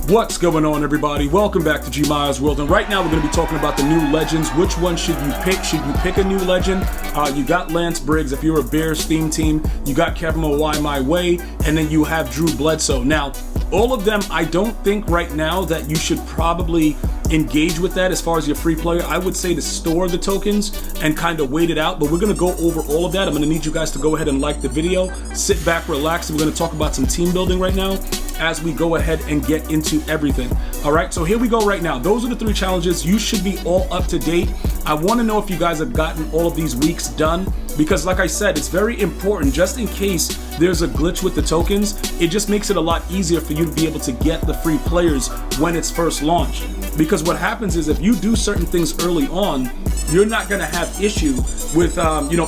What's going on, everybody? Welcome back to GmiasWorld, and right now we're going to be talking about the new legends. Which one should you pick? Should you pick a new legend? You got Lance Briggs if you're a Bears theme team. You got Kevin Mawae, and then you have Drew Bledsoe. Now, all of them, I don't think right now that you should probably engage with that as far as your free player. I would say to store the tokens and kind of wait it out, but we're going to go over all of that. I'm going to need you guys to go ahead and like the video, sit back, relax, and we're going to talk about some team building right now as we go ahead and get into everything. All right, so here we go right now. Those are the 3 challenges. You should be all up to date. I want to know if you guys have gotten all of these weeks done, because like I said, it's very important just in case there's a glitch with the tokens. It just makes it a lot easier for you to be able to get the free players when it's first launched. Because what happens is if you do certain things early on, you're not going to have issue with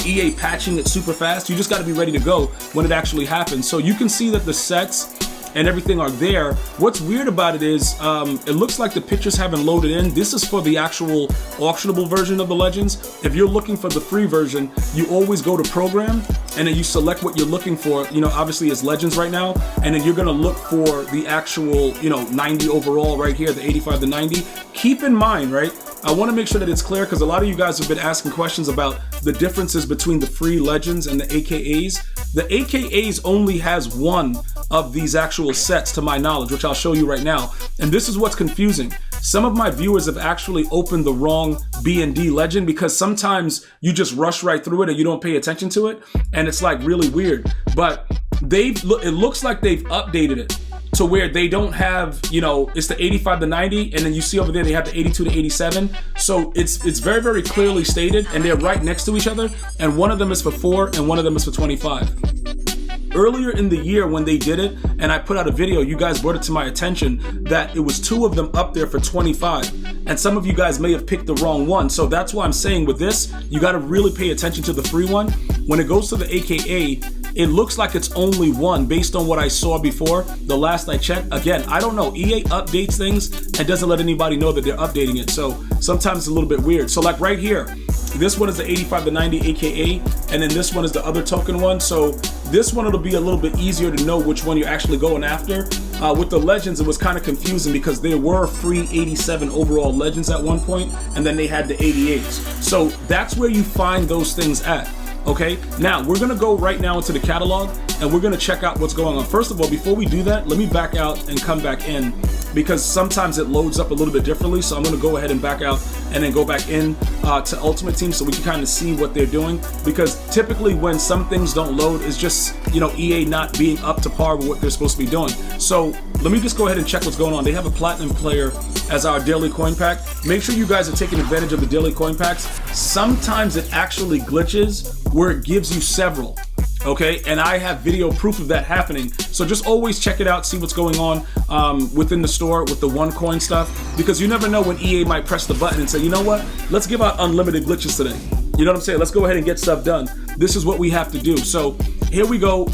EA patching it super fast. You just got to be ready to go when it actually happens. So you can see that the sets and everything are there. What's weird about it is it looks like the pictures haven't loaded in. This is for the actual auctionable version of the legends. If you're looking for the free version, you always go to program and then you select what you're looking for. Obviously it's legends right now, and then you're gonna look for the actual 90 overall right here, the 85 to 90. Keep in mind, right, I want to make sure that it's clear, because a lot of you guys have been asking questions about the differences between the free legends and the AKAs. The AKAs only has one of these actual sets to my knowledge, which I'll show you right now. And this is what's confusing. Some of my viewers have actually opened the wrong B&D legend, because sometimes you just rush right through it and you don't pay attention to it, and it's like really weird. But it looks like they've updated it to where they don't have, it's the 85 to 90, and then you see over there they have the 82 to 87. So it's very, very clearly stated, and they're right next to each other, and one of them is for 4 and one of them is for 25. Earlier in the year when they did it, and I put out a video, you guys brought it to my attention that it was 2 of them up there for 25, and some of you guys may have picked the wrong one. So that's why I'm saying with this, you got to really pay attention to the free one. When it goes to the AKA, it looks like it's only one based on what I saw before, the last I checked. Again, I don't know. EA updates things and doesn't let anybody know that they're updating it. So sometimes it's a little bit weird. So like right here, this one is the 85 to 90 AKA, and then this one is the other token one. So this one, it'll be a little bit easier to know which one you're actually going after. With the legends, it was kind of confusing because there were free 87 overall legends at one point, and then they had the 88s. So that's where you find those things at. Okay, now we're gonna go right now into the catalog and we're gonna check out what's going on. First of all, before we do that, let me back out and come back in, because sometimes it loads up a little bit differently. So I'm gonna go ahead and back out and then go back in to Ultimate Team so we can kind of see what they're doing. Because typically when some things don't load, it's just EA not being up to par with what they're supposed to be doing. So let me just go ahead and check what's going on. They have a platinum player as our daily coin pack. Make sure you guys are taking advantage of the daily coin packs. Sometimes it actually glitches where it gives you several, okay? And I have video proof of that happening. So just always check it out, see what's going on within the store with the one coin stuff, because you never know when EA might press the button and say, you know what, let's give out unlimited glitches today. You know what I'm saying? Let's go ahead and get stuff done. This is what we have to do. So here we go.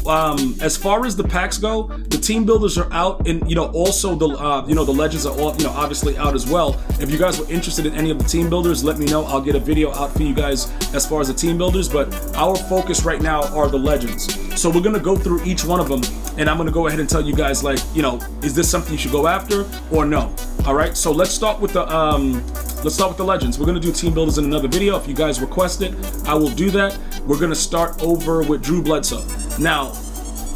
As far as the packs go, the team builders are out, and also the the legends are all obviously out as well. If you guys were interested in any of the team builders, let me know. I'll get a video out for you guys as far as the team builders, but our focus right now are the legends. So we're gonna go through each one of them, and I'm gonna go ahead and tell you guys, like, is this something you should go after or no? All right, so let's start with the legends. We're gonna do team builders in another video. If you guys request it, I will do that. We're gonna start over with Drew Bledsoe. Now,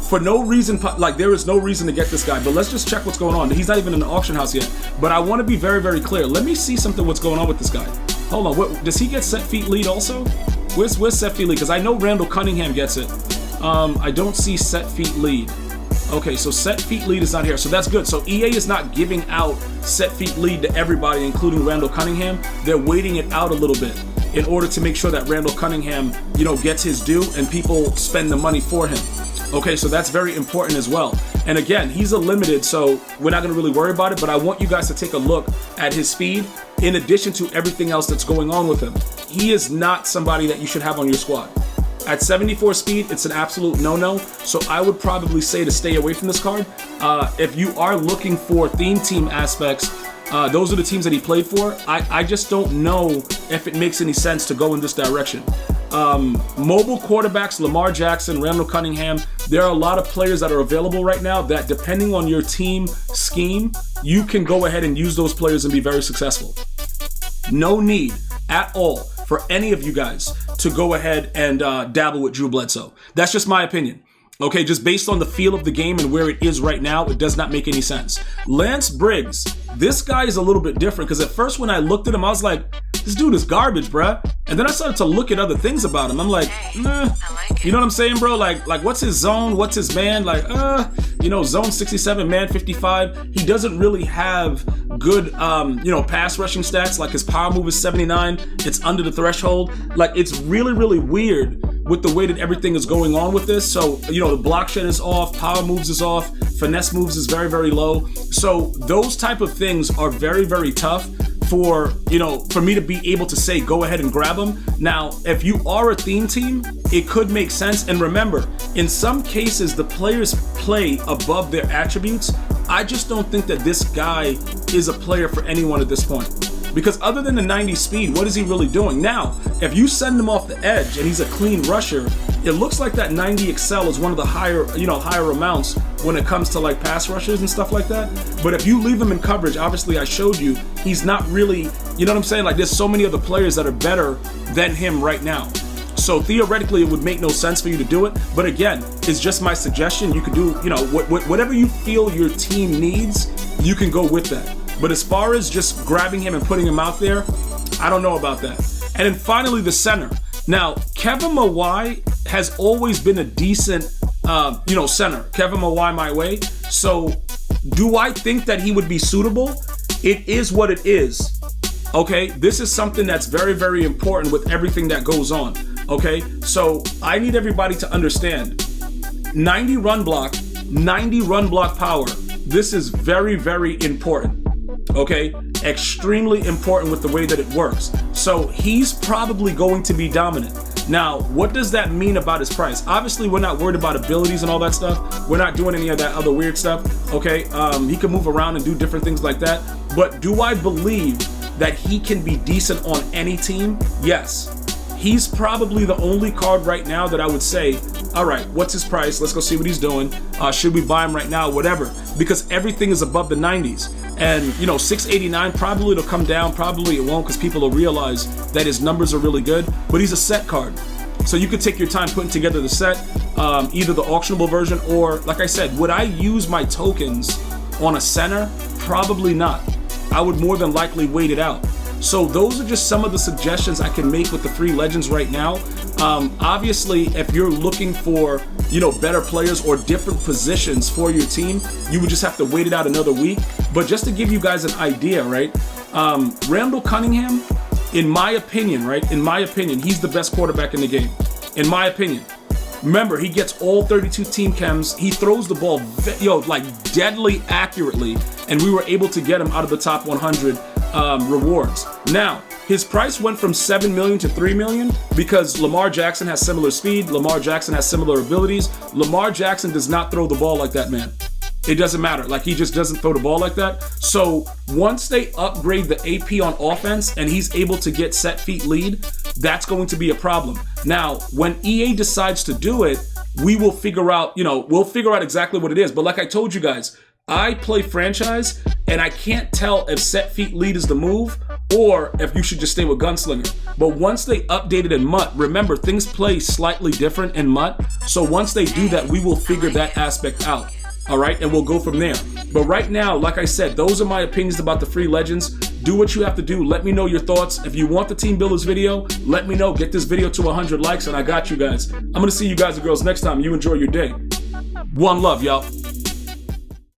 for no reason, like there is no reason to get this guy, but let's just check what's going on. He's not even in the auction house yet, but I want to be very, very clear. Let me see something what's going on with this guy. Hold on, what, does he get set feet lead also? Where's set feet lead? Because I know Randall Cunningham gets it. I don't see set feet lead. Okay, so set feet lead is not here, so that's good. So EA is not giving out set feet lead to everybody, including Randall Cunningham. They're waiting it out a little bit in order to make sure that Randall Cunningham, gets his due and people spend the money for him. Okay, so that's very important as well. And again, he's a limited, so we're not gonna really worry about it, but I want you guys to take a look at his speed in addition to everything else that's going on with him. He is not somebody that you should have on your squad. At 74 speed, it's an absolute no-no, so I would probably say to stay away from this card. If you are looking for theme team aspects, those are the teams that he played for. I just don't know if it makes any sense to go in this direction. mobile quarterbacks, Lamar Jackson, Randall Cunningham, there are a lot of players that are available right now that, depending on your team scheme, you can go ahead and use those players and be very successful. No need at all for any of you guys to go ahead and dabble with Drew Bledsoe. That's just my opinion. Okay, just based on the feel of the game and where it is right now, it does not make any sense. Lance Briggs, this guy is a little bit different because at first when I looked at him, I was like, this dude is garbage, bruh. And then I started to look at other things about him. I'm like, nah. You know what I'm saying, bro? Like what's his zone? What's his man? Like, zone 67, man 55. He doesn't really have good, pass rushing stats. Like his power move is 79. It's under the threshold. Like it's really, really weird with the way that everything is going on with this. So, the block shed is off, power moves is off, finesse moves is very, very low. So those type of things are very, very tough for me to be able to say, go ahead and grab them. Now, if you are a theme team, it could make sense. And remember, in some cases, the players play above their attributes. I just don't think that this guy is a player for anyone at this point. Because other than the 90 speed, what is he really doing? Now, if you send him off the edge and he's a clean rusher, it looks like that 90 excel is one of the higher amounts when it comes to like pass rushers and stuff like that. But if you leave him in coverage, obviously I showed you, he's not really, you know what I'm saying? Like there's so many other players that are better than him right now. So theoretically, it would make no sense for you to do it. But again, it's just my suggestion. You could do, whatever you feel your team needs, you can go with that. But as far as just grabbing him and putting him out there, I don't know about that. And then finally, the center. Now, Kevin Mawae has always been a decent, center. Kevin Mawae. So do I think that he would be suitable? It is what it is. Okay, this is something that's very, very important with everything that goes on. Okay, so I need everybody to understand 90 run block power. This is very, very important. Okay, extremely important with the way that it works. So he's probably going to be dominant. Now, what does that mean about his price? Obviously, we're not worried about abilities and all that stuff. We're not doing any of that other weird stuff. Okay, he can move around and do different things like that. But do I believe that he can be decent on any team? Yes. He's probably the only card right now that I would say, all right, what's his price? Let's go see what he's doing. Should we buy him right now? Whatever. Because everything is above the 90s. And, 689, probably it'll come down. Probably it won't because people will realize that his numbers are really good. But he's a set card. So you could take your time putting together the set, either the auctionable version or, like I said, would I use my tokens on a center? Probably not. I would more than likely wait it out. So those are just some of the suggestions I can make with the 3 legends right now. Obviously, if you're looking for, better players or different positions for your team, you would just have to wait it out another week. But just to give you guys an idea, right? Randall Cunningham, in my opinion, he's the best quarterback in the game. In my opinion. Remember, he gets all 32 team chems. He throws the ball, deadly accurately. And we were able to get him out of the top 100 rewards. Now, his price went from $7 million to $3 million because Lamar Jackson has similar speed. Lamar Jackson has similar abilities. Lamar Jackson does not throw the ball like that, man. It doesn't matter. Like, he just doesn't throw the ball like that. So once they upgrade the AP on offense and he's able to get set feet lead, that's going to be a problem. Now, when EA decides to do it, we will figure out, we'll figure out exactly what it is. But like I told you guys, I play franchise and I can't tell if set feet lead is the move or if you should just stay with Gunslinger. But once they update it in MUT, remember, things play slightly different in MUT. So once they do that, we will figure that aspect out. All right, and we'll go from there. But right now, like I said, those are my opinions about the 3 legends. Do what you have to do. Let me know your thoughts. If you want the Team Builders video, let me know. Get this video to 100 likes, and I got you guys. I'm going to see you guys and girls next time. You enjoy your day. One love, y'all.